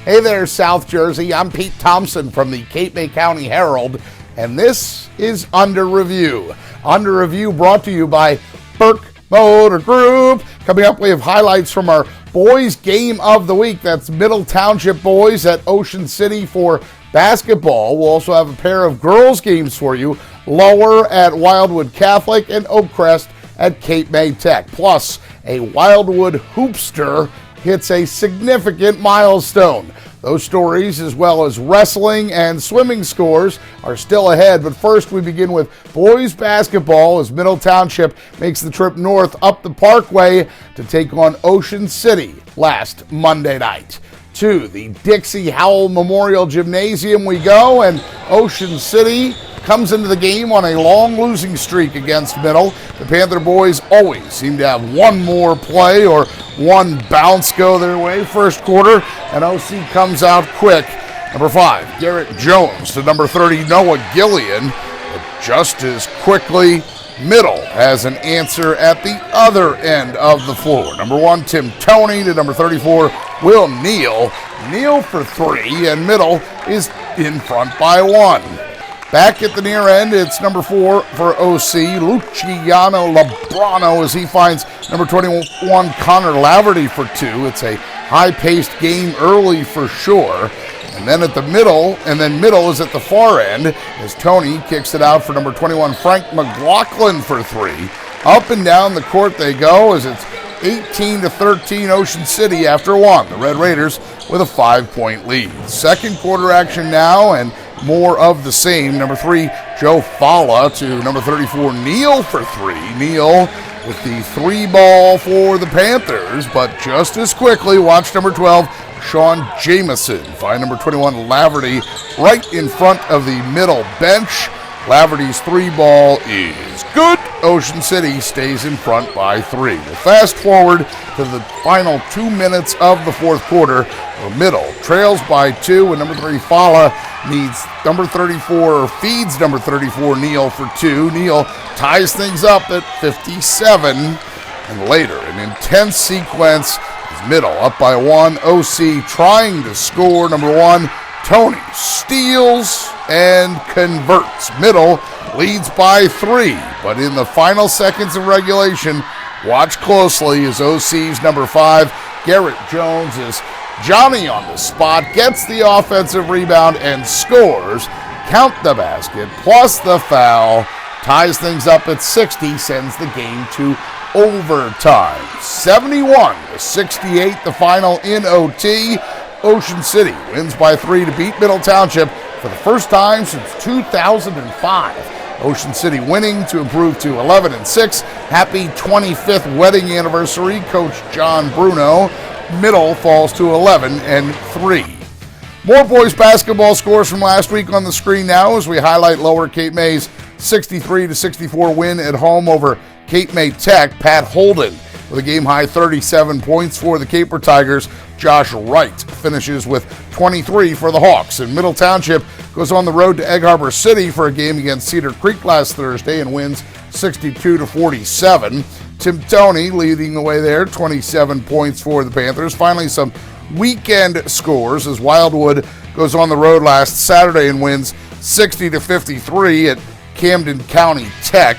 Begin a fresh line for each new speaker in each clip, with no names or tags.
Hey there, South Jersey. I'm Pete Thompson from the Cape May County Herald, and this is Under Review. Under Review brought to you by Burke Motor Group. Coming up, we have highlights from our boys' game of the week. That's Middle Township boys at Ocean City for basketball. We'll also have a pair of girls' games for you. Lower at Wildwood Catholic and Oakcrest at Cape May Tech. Plus, a Wildwood hoopster hits a significant milestone. Those stories, as well as wrestling and swimming scores, are still ahead. But first, we begin with boys basketball as Middle Township makes the trip north up the Parkway to take on Ocean City last Monday night. To the Dixie Howell Memorial Gymnasium we go, and Ocean City comes into the game on a long losing streak against Middle. The Panther boys always seem to have one more play or one bounce go their way. First quarter, and OC comes out quick. Number 5, Garrett Jones to number 30, Noah Gillian. But just as quickly, Middle has an answer at the other end of the floor. Number 1, Tim Toney to number 34, Will Neal. Neal for 3, and Middle is in front by 1. Back at the near end, it's number 4 for OC, Luciano Labrano, as he finds number 21, Connor Laverty for 2. It's a high-paced game early for sure. And then at the middle, Middle is at the far end as Tony kicks it out for number 21, Frank McLaughlin for 3. Up and down the court they go as it's 18-13 Ocean City after 1. The Red Raiders with a 5-point lead. Second quarter action now, and more of the same. Number 3, Joe Falla to number 34, Neal for 3. Neal with the 3 ball for the Panthers, but just as quickly, watch number 12, Sean Jamison find number 21, Laverty, right in front of the Middle bench. Laverty's 3 ball is good. Ocean City stays in front by 3. We'll fast forward to the final 2 minutes of the fourth quarter, where Middle trails by 2, and number 3, Falla needs number 34, feeds number 34, Neal for 2. Neal ties things up at 57, and later, an intense sequence is Middle up by 1. OC trying to score. Number 1, Tony steals and converts. Middle leads by 3, but in the final seconds of regulation, watch closely as OC's number 5, Garrett Jones, is Johnny on the spot, gets the offensive rebound and scores. Count the basket plus the foul, ties things up at 60, sends the game to overtime. 71-68, the final in OT. Ocean City wins by 3 to beat Middle Township for the first time since 2005. Ocean City winning to improve to 11-6. Happy 25th wedding anniversary, Coach John Bruno. Middle falls to 11-3. More boys basketball scores from last week on the screen now as we highlight Lower Cape May's 63-64 win at home over Cape May Tech. Pat Holden with a game-high 37 points for the Caper Tigers. Josh Wright finishes with 23 for the Hawks. And Middle Township goes on the road to Egg Harbor City for a game against Cedar Creek last Thursday and wins 62-47. Tim Toney leading the way there, 27 points for the Panthers. Finally, some weekend scores as Wildwood goes on the road last Saturday and wins 60-53 at Camden County Tech.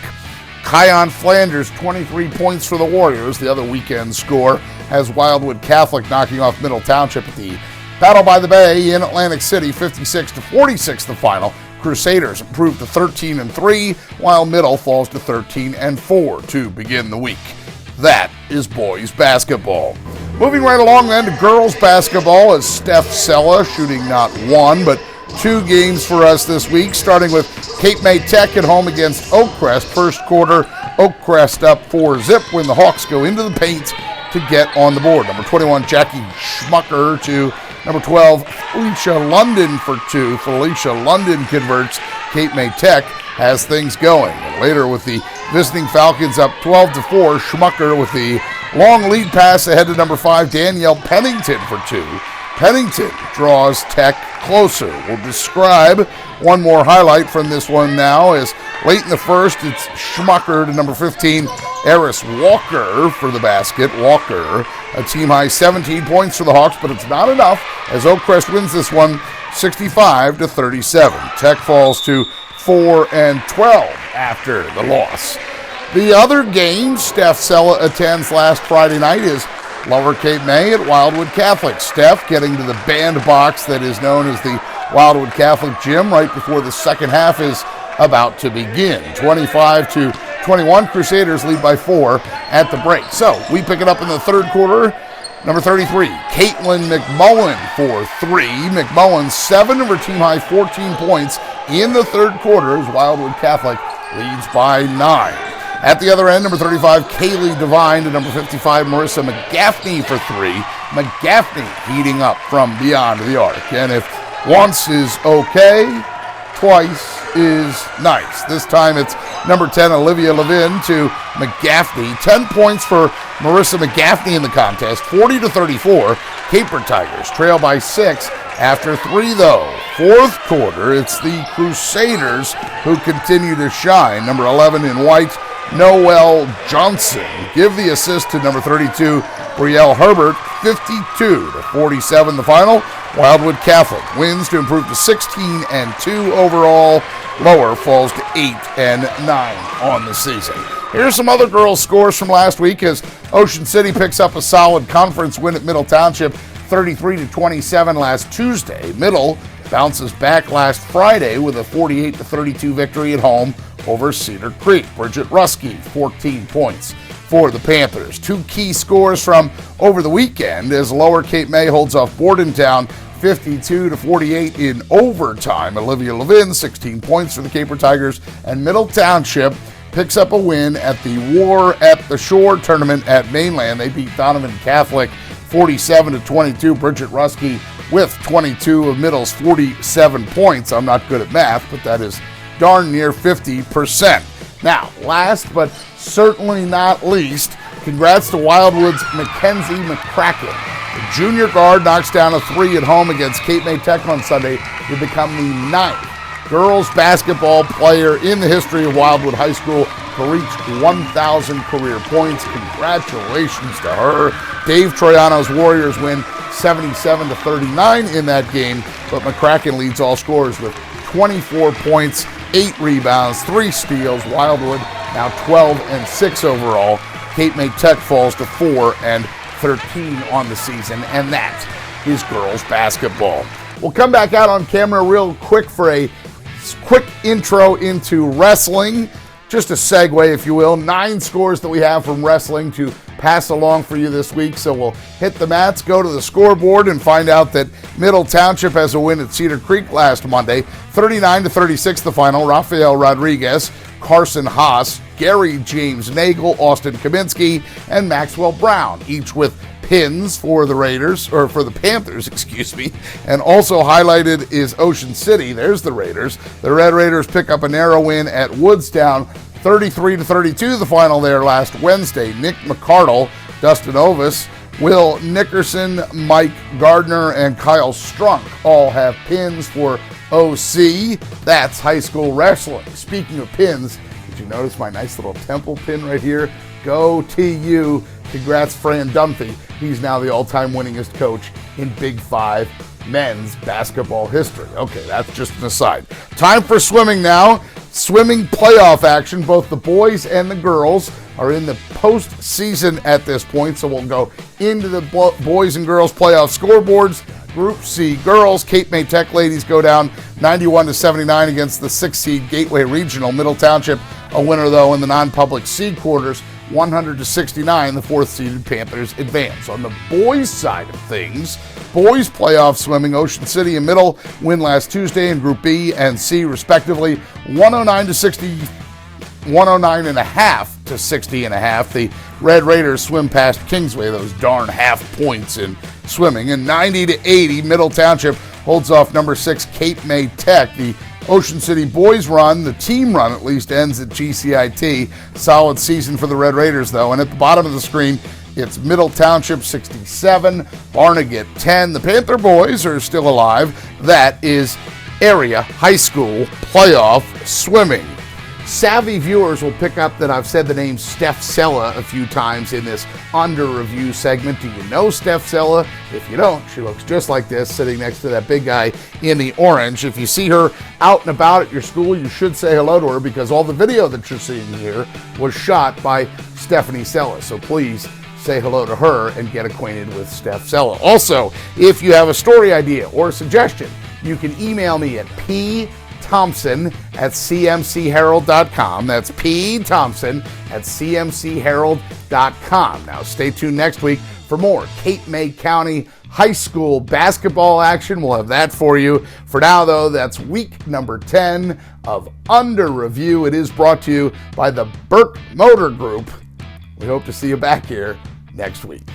Kion Flanders, 23 points for the Warriors. The other weekend score has Wildwood Catholic knocking off Middle Township at the Battle by the Bay in Atlantic City, 56-46 the final. Crusaders improved to 13-3, while Middle falls to 13-4 to begin the week. That is boys basketball. Moving right along then to girls basketball as Steph Sella shooting not 1 but 2 games for us this week, starting with Cape May Tech at home against Oakcrest. First quarter, Oakcrest up 4-zip when the Hawks go into the paint to get on the board. Number 21, Jackie Schmucker to number 12, Felicia London for 2. Felicia London converts. Cape May Tech has things going. And later with the visiting Falcons up 12-4, Schmucker with the long lead pass ahead to number 5, Danielle Pennington for 2. Pennington draws Tech closer. We'll describe one more highlight from this one now as late in the first, it's Schmucker to number 15, Eris Walker for the basket. Walker, a team-high 17 points for the Hawks, but it's not enough as Oakcrest wins this one 65-37. Tech falls to 4-12 after the loss. The other game Steph Sella attends last Friday night is Lower Cape May at Wildwood Catholic. Steph getting to the bandbox that is known as the Wildwood Catholic Gym right before the second half is about to begin. 25-21, Crusaders lead by 4 at the break. So we pick it up in the third quarter. Number 33, Caitlin McMullen for 3. McMullen, 7 of her team-high 14 points in the third quarter as Wildwood Catholic leads by 9. At the other end, number 35, Kaylee Devine to number 55, Marissa McGaffney for 3. McGaffney heating up from beyond the arc. And if once is okay, twice is nice. This time it's number 10, Olivia Levin to McGaffney. 10 points for Marissa McGaffney in the contest. 40-34, Caper Tigers trail by 6 after 3 though. Fourth quarter, it's the Crusaders who continue to shine. Number 11 in white, Noelle Johnson. Give the assist to number 32, Brielle Herbert. 52-47 the final. Wildwood Catholic wins to improve to 16-2 overall. Lower falls to 8-9 on the season. Here's some other girls' scores from last week as Ocean City picks up a solid conference win at Middle Township, 33-27 last Tuesday. Middle bounces back last Friday with a 48-32 victory at home over Cedar Creek. Bridget Ruskey, 14 points for the Panthers. 2 key scores from over the weekend as Lower Cape May holds off Bordentown 52-48 in overtime. Olivia Levin, 16 points for the Caper Tigers, and Middle Township picks up a win at the War at the Shore tournament at Mainland. They beat Donovan Catholic 47-22. Bridget Ruskey with 22 of Middle's 47 points. I'm not good at math, but that is darn near 50%. Now, last but certainly not least, congrats to Wildwood's Mackenzie McCracken. The junior guard knocks down a 3 at home against Cape May Tech on Sunday to become the 9th girls basketball player in the history of Wildwood High School to reach 1,000 career points. Congratulations to her. Dave Troiano's Warriors win 77-39 in that game, but McCracken leads all scorers with 24 points, 8 rebounds, 3 steals. Wildwood now 12-6 overall. Cape May Tech falls to 4-13 on the season, and that is girls basketball. We'll come back out on camera real quick for a quick intro into wrestling. Just a segue, if you will. 9 scores that we have from wrestling to pass along for you this week. So we'll hit the mats, go to the scoreboard, and find out that Middle Township has a win at Cedar Creek last Monday. 39-36 the final. Rafael Rodriguez, Carson Haas, Gary James Nagel, Austin Kaminsky, and Maxwell Brown, each with pins for the Raiders, or for the Panthers, excuse me. And also highlighted is Ocean City. There's the Raiders. The Red Raiders pick up a narrow win at Woodstown, 33-32 the final there last Wednesday. Nick McCardle, Dustin Ovis, Will Nickerson, Mike Gardner, and Kyle Strunk all have pins for OC. That's high school wrestling. Speaking of pins, did you notice my nice little temple pin right here? Go TU. Congrats, Fran Dunphy. He's now the all-time winningest coach in Big 5 men's basketball history. Okay, that's just an aside. Time for swimming now. Swimming playoff action. Both the boys and the girls are in the postseason at this point, so we'll go into the boys and girls playoff scoreboards. Group C girls, Cape May Tech ladies go down 91-79 against the 6th seed Gateway Regional. Middle Township a winner, though, in the non-public C quarters. 100-69, the 4th seeded Panthers advance. On the boys' side of things, boys playoff swimming, Ocean City and Middle win last Tuesday in Group B and C respectively, 109.5-60.5. The Red Raiders swim past Kingsway, those darn half points in swimming, and 90-80, Middle Township holds off number 6 Cape May Tech. The Ocean City boys run, the team run at least, ends at GCIT. Solid season for the Red Raiders, though. And at the bottom of the screen, it's Middle Township 67, Barnegat 10. The Panther boys are still alive. That is area high school playoff swimming. Savvy viewers will pick up that I've said the name Steph Sella a few times in this under review segment. Do you know Steph Sella? If you don't, she looks just like this, sitting next to that big guy in the orange. If you see her out and about at your school, you should say hello to her, because all the video that you're seeing here was shot by Stephanie Sella. So please say hello to her and get acquainted with Steph Sella. Also, if you have a story idea or a suggestion, you can email me at pthompson@cmcherald.com. That's pthompson@cmcherald.com. Now, stay tuned next week for more Cape May County High School basketball action. We'll have that for you. For now, though, that's week number 10 of Under Review. It is brought to you by the Burke Motor Group. We hope to see you back here next week.